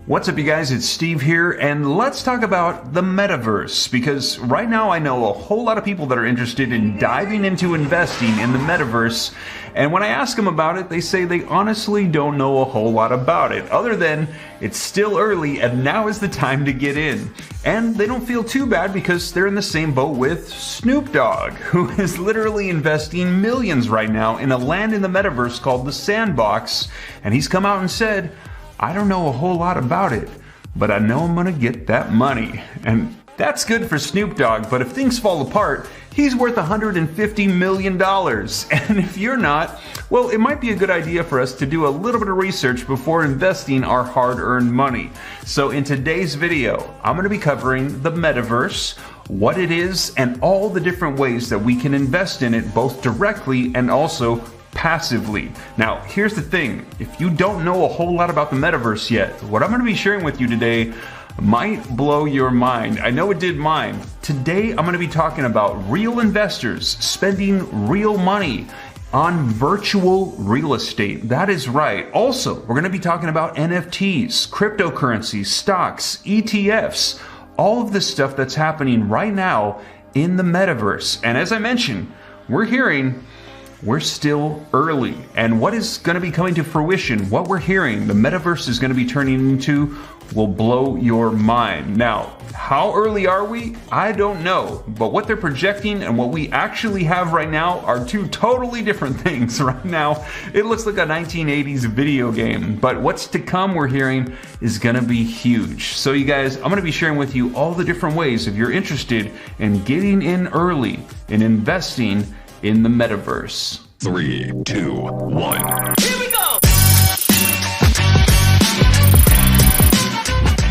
What's up, you guys? It's Steve here, and let's talk about the Metaverse, because right now I know a whole lot of people that are interested in diving into investing in the Metaverse, and when I ask them about it, they say they honestly don't know a whole lot about it, other than it's still early and now is the time to get in. And they don't feel too bad because they're in the same boat with Snoop Dogg, who is literally investing millions right now in a land in the Metaverse called the Sandbox, and he's come out and said, I don't know a whole lot about it, but I know I'm gonna get that money. And that's good for Snoop Dogg, but if things fall apart, he's worth $150 million. And if you're not, well, it might be a good idea for us to do a little bit of research before investing our hard-earned money. So in today's video, I'm gonna be covering the Metaverse, what it is, and all the different ways that we can invest in it, both directly and also passively. Now, here's the thing. If you don't know a whole lot about the Metaverse yet, what I'm going to be sharing with you today might blow your mind. I know it did mine. Today, I'm going to be talking about real investors spending real money on virtual real estate. That is right. Also, we're going to be talking about NFTs, cryptocurrencies, stocks, ETFs, all of this stuff that's happening right now in the Metaverse. And as I mentioned, we're still early, and what is going to be coming to fruition, what we're hearing the Metaverse is going to be turning into, will blow your mind. Now, how early are we? I don't know, but what they're projecting and what we actually have right now are two totally different things. Right now, it looks like a 1980s video game, but what's to come, we're hearing, is going to be huge. So you guys, I'm going to be sharing with you all the different ways if you're interested in getting in early and investing in the Metaverse. 3, 2, 1. Here we go!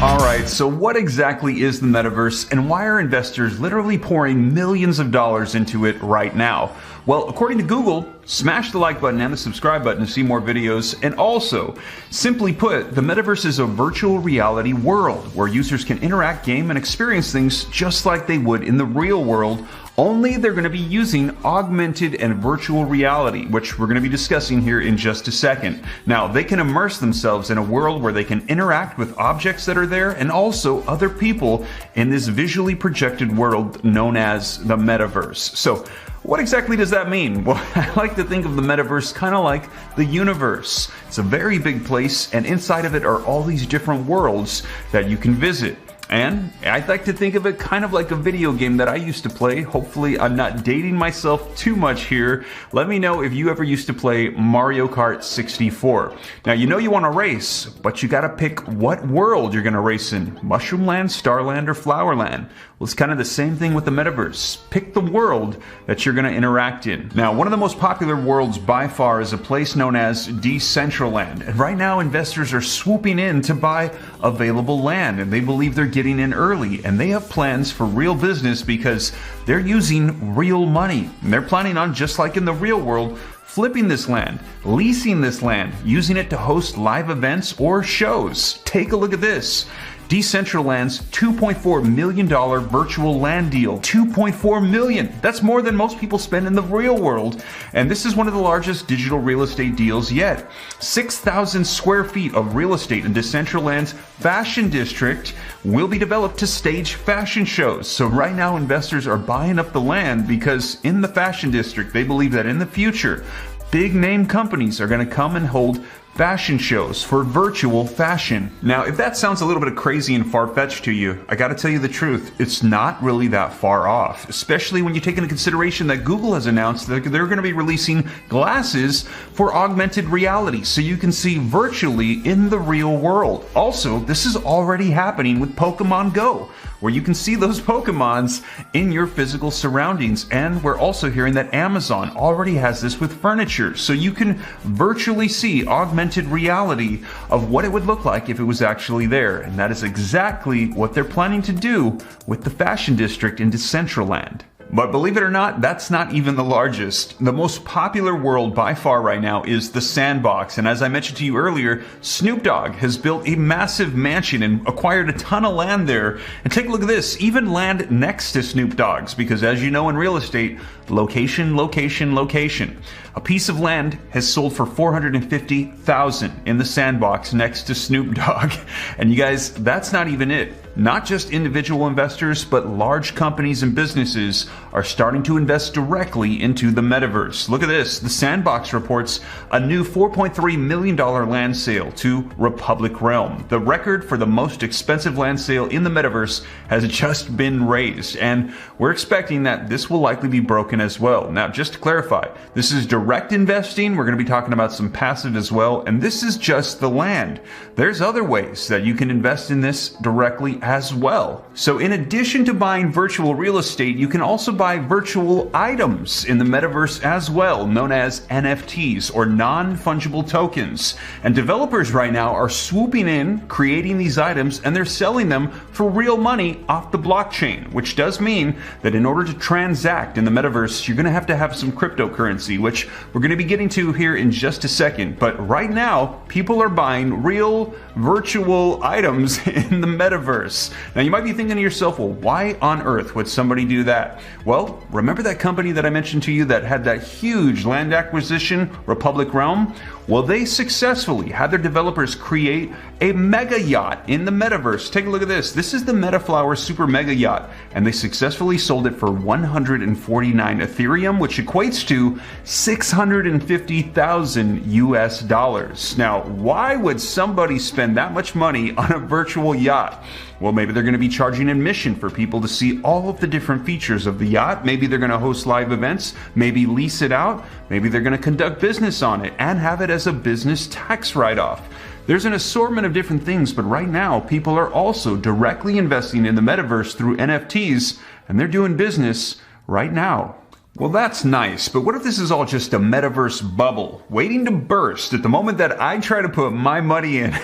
Alright, so what exactly is the Metaverse, and why are investors literally pouring millions of dollars into it right now? Well, according to Google, smash the like button and the subscribe button to see more videos, and also, simply put, the Metaverse is a virtual reality world where users can interact, game, and experience things just like they would in the real world, only they're going to be using augmented and virtual reality, which we're going to be discussing here in just a second. Now, they can immerse themselves in a world where they can interact with objects that are there and also other people in this visually projected world known as the Metaverse. So, what exactly does that mean? Well, I like to think of the Metaverse kind of like the universe. It's a very big place, and inside of it are all these different worlds that you can visit. And I'd like to think of it kind of like a video game that I used to play. Hopefully I'm not dating myself too much here. Let me know if you ever used to play Mario Kart 64. Now, you know you want to race, but you got to pick what world you're going to race in. Mushroomland, Starland, or Flowerland. Well, it's kind of the same thing with the Metaverse. Pick the world that you're going to interact in. Now, one of the most popular worlds by far is a place known as Decentraland. And right now, investors are swooping in to buy available land, and they believe they're getting in early, and they have plans for real business because they're using real money. And they're planning on, just like in the real world, flipping this land, leasing this land, using it to host live events or shows. Take a look at this. Decentraland's $2.4 million virtual land deal. $2.4 million. That's more than most people spend in the real world. And this is one of the largest digital real estate deals yet. 6,000 square feet of real estate in Decentraland's fashion district will be developed to stage fashion shows. So right now, investors are buying up the land because in the fashion district, they believe that in the future, big name companies are going to come and hold fashion shows for virtual fashion. Now, if that sounds a little bit crazy and far-fetched to you, I gotta tell you the truth, it's not really that far off, especially when you take into consideration that Google has announced that they're gonna be releasing glasses for augmented reality, so you can see virtually in the real world. Also, this is already happening with Pokemon Go, where you can see those Pokemons in your physical surroundings. And we're also hearing that Amazon already has this with furniture, so you can virtually see augmented reality of what it would look like if it was actually there. And that is exactly what they're planning to do with the fashion district in Decentraland. But believe it or not, that's not even the largest. The most popular world by far right now is the Sandbox. And as I mentioned to you earlier, Snoop Dogg has built a massive mansion and acquired a ton of land there. And take a look at this, even land next to Snoop Dogg's, because as you know in real estate, location, location, location. A piece of land has sold for $450,000 in the Sandbox next to Snoop Dogg. And you guys, that's not even it. Not just individual investors, but large companies and businesses are starting to invest directly into the metaverse. Look at this. The Sandbox reports a new $4.3 million land sale to Republic Realm. The record for the most expensive land sale in the metaverse has just been raised, and we're expecting that this will likely be broken as well. Now, just to clarify, this is direct investing. We're going to be talking about some passive as well, and this is just the land. There's other ways that you can invest in this directly as well. So in addition to buying virtual real estate, you can also buy virtual items in the metaverse as well, known as NFTs or non-fungible tokens. And developers right now are swooping in, creating these items, and they're selling them for real money off the blockchain, which does mean that in order to transact in the metaverse, you're going to have some cryptocurrency, which we're going to be getting to here in just a second. But right now, people are buying real virtual items in the metaverse. Now you might be thinking to yourself, well, why on earth would somebody do that? Well, remember that company that I mentioned to you that had that huge land acquisition, Republic Realm? Well, they successfully had their developers create a mega yacht in the metaverse. Take a look at this. This is the Metaflower Super Mega Yacht, and they successfully sold it for 149 Ethereum, which equates to 650,000 US dollars. Now, why would somebody spend that much money on a virtual yacht? Well, maybe they're going to be charging admission for people to see all of the different features of the yacht. Maybe they're going to host live events, maybe lease it out, maybe they're going to conduct business on it and have it as a business tax write-off. There's an assortment of different things, but right now people are also directly investing in the metaverse through NFTs, and they're doing business right now. Well, that's nice, but what if this is all just a metaverse bubble waiting to burst at the moment that I try to put my money in?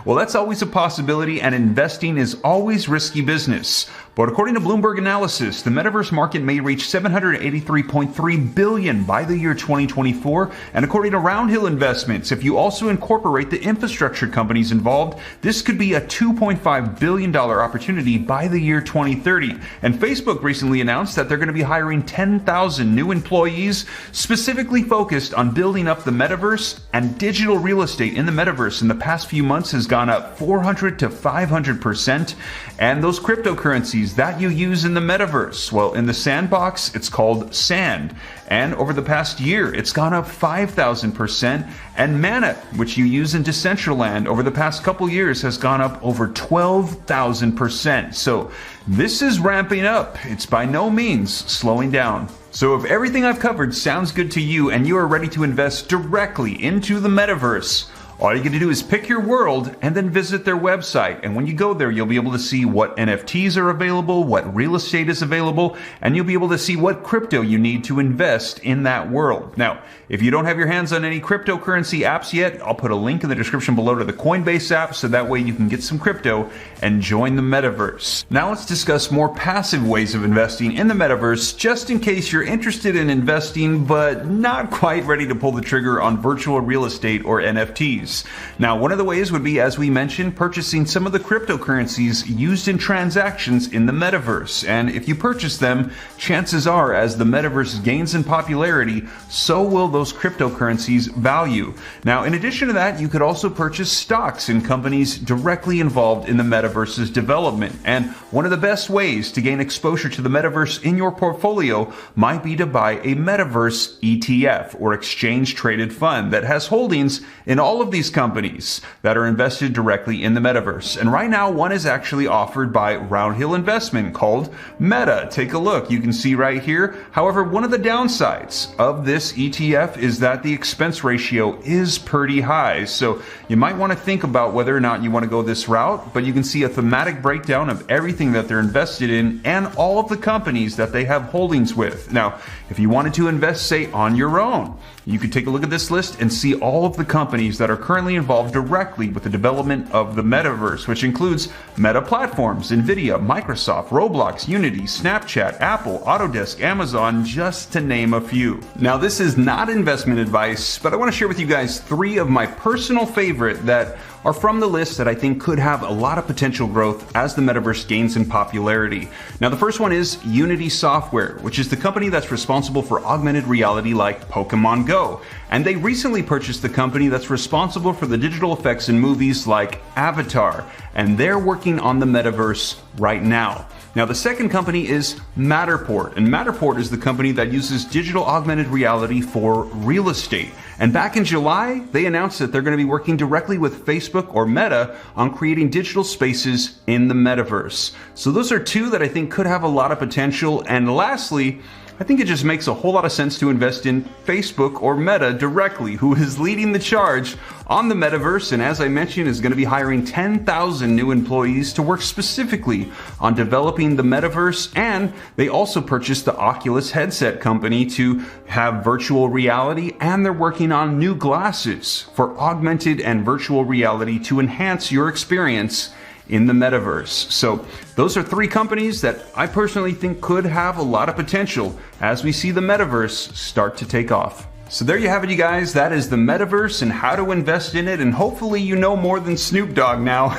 Well, that's always a possibility, and investing is always risky business. But according to Bloomberg analysis, the metaverse market may reach $783.3 billion by the year 2024. And according to Roundhill Investments, if you also incorporate the infrastructure companies involved, this could be a $2.5 billion opportunity by the year 2030. And Facebook recently announced that they're going to be hiring 10,000 new employees specifically focused on building up the metaverse, and digital real estate in the metaverse in the past few months has gone up 400 to 500%. And those cryptocurrencies that you use in the metaverse, well, in the Sandbox, it's called Sand. And over the past year, it's gone up 5,000%. And Mana, which you use in Decentraland, over the past couple years has gone up over 12,000%. So this is ramping up. It's by no means slowing down. So if everything I've covered sounds good to you and you are ready to invest directly into the metaverse, all you got to do is pick your world and then visit their website. And when you go there, you'll be able to see what NFTs are available, what real estate is available, and you'll be able to see what crypto you need to invest in that world. Now, if you don't have your hands on any cryptocurrency apps yet, I'll put a link in the description below to the Coinbase app so that way you can get some crypto and join the metaverse. Now let's discuss more passive ways of investing in the metaverse, just in case you're interested in investing but not quite ready to pull the trigger on virtual real estate or NFTs. Now, one of the ways would be, as we mentioned, purchasing some of the cryptocurrencies used in transactions in the metaverse. And if you purchase them, chances are, as the metaverse gains in popularity, so will those cryptocurrencies value. Now, in addition to that, you could also purchase stocks in companies directly involved in the metaverse's development. And one of the best ways to gain exposure to the metaverse in your portfolio might be to buy a metaverse ETF, or exchange traded fund, that has holdings in all of these companies that are invested directly in the metaverse. And right now, one is actually offered by Roundhill Investment called Meta. Take a look. You can see right here. However, one of the downsides of this ETF is that the expense ratio is pretty high. So you might want to think about whether or not you want to go this route, but you can see a thematic breakdown of everything that they're invested in and all of the companies that they have holdings with. Now, if you wanted to invest, say, on your own, you could take a look at this list and see all of the companies that are currently involved directly with the development of the Metaverse, which includes Meta Platforms, Nvidia, Microsoft, Roblox, Unity, Snapchat, Apple, Autodesk, Amazon, just to name a few. Now, this is not investment advice, but I want to share with you guys 3 of my personal favorite that are from the list that I think could have a lot of potential growth as the Metaverse gains in popularity. Now, the first one is Unity Software, which is the company that's responsible for augmented reality like Pokemon Go. And they recently purchased the company that's responsible for the digital effects in movies like Avatar. And they're working on the Metaverse right now. Now, the second company is Matterport, and Matterport is the company that uses digital augmented reality for real estate. And back in July, they announced that they're going to be working directly with Facebook or Meta on creating digital spaces in the Metaverse. So those are 2 that I think could have a lot of potential. And lastly, I think it just makes a whole lot of sense to invest in Facebook or Meta directly, who is leading the charge on the Metaverse, and as I mentioned, is going to be hiring 10,000 new employees to work specifically on developing the Metaverse. And they also purchased the Oculus headset company to have virtual reality, and they're working on new glasses for augmented and virtual reality to enhance your experience in the Metaverse. So those are 3 companies that I personally think could have a lot of potential as we see the Metaverse start to take off. So there you have it, you guys. That is the Metaverse and how to invest in it. And hopefully you know more than Snoop Dogg now.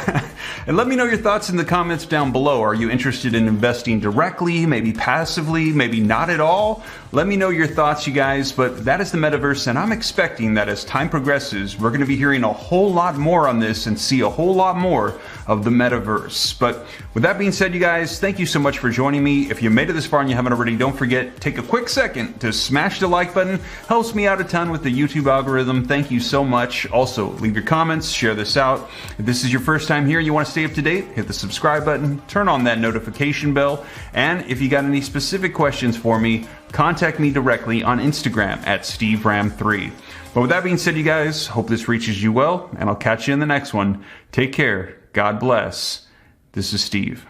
And let me know your thoughts in the comments down below. Are you interested in investing directly, maybe passively, maybe not at all? Let me know your thoughts, you guys. But that is the Metaverse, and I'm expecting that as time progresses, we're going to be hearing a whole lot more on this and see a whole lot more of the Metaverse. But with that being said, you guys, thank you so much for joining me. If you made it this far and you haven't already, don't forget, take a quick second to smash the like button. Helps me out a ton with the YouTube algorithm. Thank you so much. Also, leave your comments, share this out. If this is your first time here and you want to stay up to date, hit the subscribe button, turn on that notification bell, and if you got any specific questions for me, contact me directly on Instagram at SteveRam3. But with that being said, you guys, hope this reaches you well, and I'll catch you in the next one. Take care. God bless. This is Steve.